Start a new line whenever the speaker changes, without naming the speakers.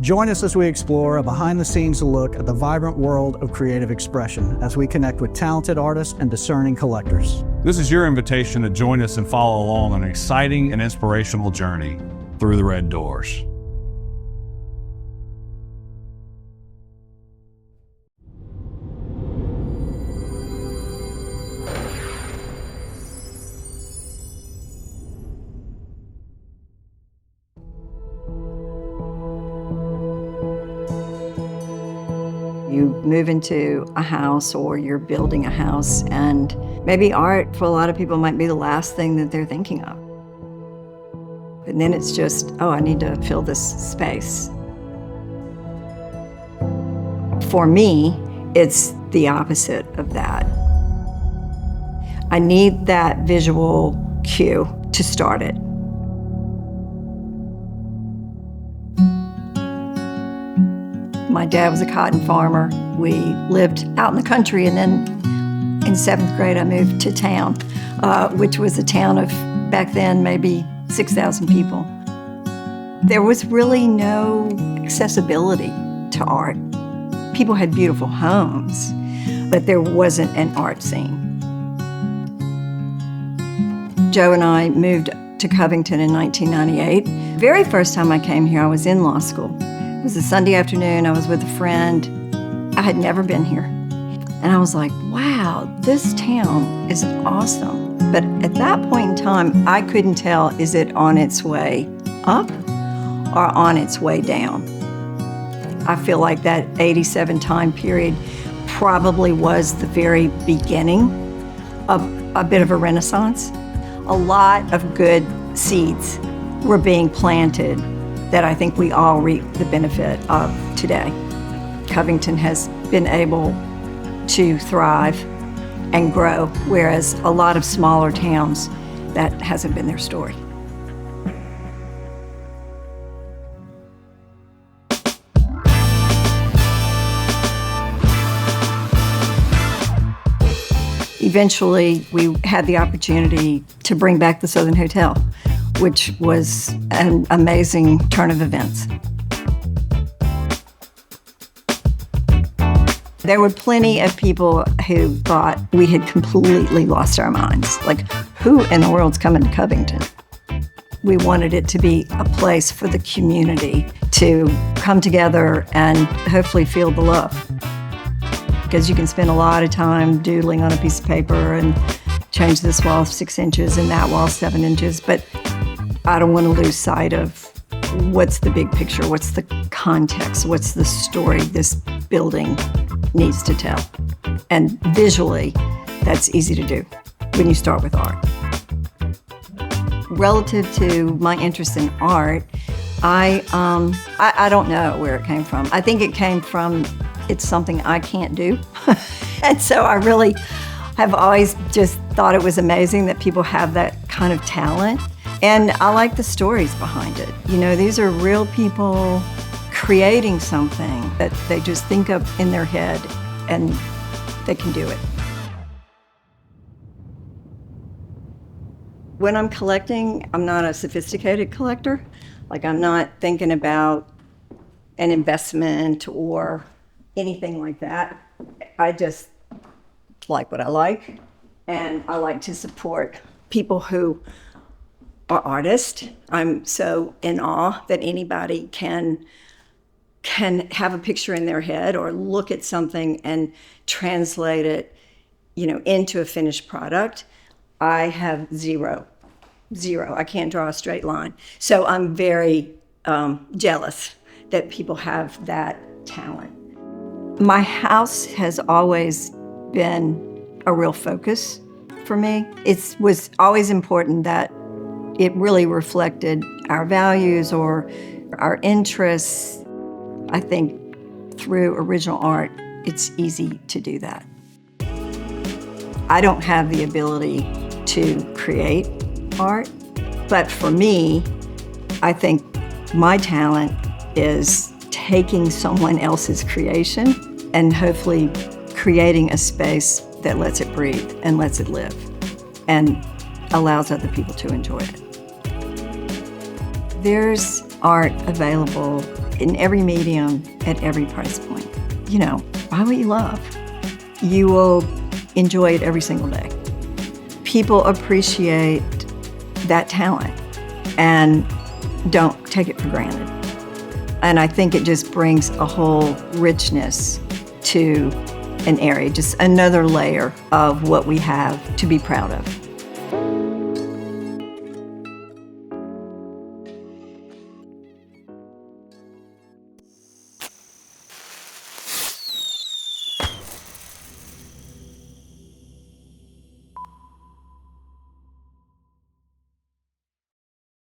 Join us as we explore a behind-the-scenes look at the vibrant world of creative expression as we connect with talented artists and discerning collectors.
This is your invitation to join us and follow along on an exciting and inspirational journey through the red doors.
You move into a house or you're building a house, and maybe art for a lot of people might be the last thing that they're thinking of. And then it's just, oh, I need to fill this space. For me, it's the opposite of that. I need that visual cue to start it. My dad was a cotton farmer. We lived out in the country, and then in 7th grade I moved to town, which was a town of, back then, maybe 6,000 people. There was really no accessibility to art. People had beautiful homes, but there wasn't an art scene. Joe and I moved to Covington in 1998. Very first time I came here, I was in law school. It was a Sunday afternoon. I was with a friend. I had never been here. And I was like, wow, this town is awesome. But at that point in time, I couldn't tell, is it on its way up or on its way down? I feel like that 87 time period probably was the very beginning of a bit of a renaissance. A lot of good seeds were being planted that I think we all reap the benefit of today. Covington has been able to thrive and grow, whereas a lot of smaller towns, that hasn't been their story. Eventually, we had the opportunity to bring back the Southern Hotel, which was an amazing turn of events. There were plenty of people who thought we had completely lost our minds. Like, who in the world's coming to Covington? We wanted it to be a place for the community to come together and hopefully feel the love. Because you can spend a lot of time doodling on a piece of paper and change this wall 6 inches and that wall 7 inches, but I don't want to lose sight of what's the big picture, what's the context, what's the story this building needs to tell. And visually, that's easy to do when you start with art. Relative to my interest in art, I don't know where it came from. I think it came from, it's something I can't do. And so I really have always just thought it was amazing that people have that kind of talent. And I like the stories behind it. You know, these are real people creating something that they just think of in their head, and they can do it. When I'm collecting, I'm not a sophisticated collector. Like, I'm not thinking about an investment or anything like that. I just like what I like, and I like to support people who are artists. I'm so in awe that anybody can have a picture in their head or look at something and translate it, you know, into a finished product. I have zero. I can't draw a straight line. So I'm very jealous that people have that talent. My house has always been a real focus for me. It was always important that it really reflected our values or our interests. I think through original art, it's easy to do that. I don't have the ability to create art, but for me, I think my talent is taking someone else's creation and hopefully creating a space that lets it breathe and lets it live and allows other people to enjoy it. There's art available in every medium, at every price point. You know, buy what you love. You will enjoy it every single day. People appreciate that talent and don't take it for granted. And I think it just brings a whole richness to an area, just another layer of what we have to be proud of.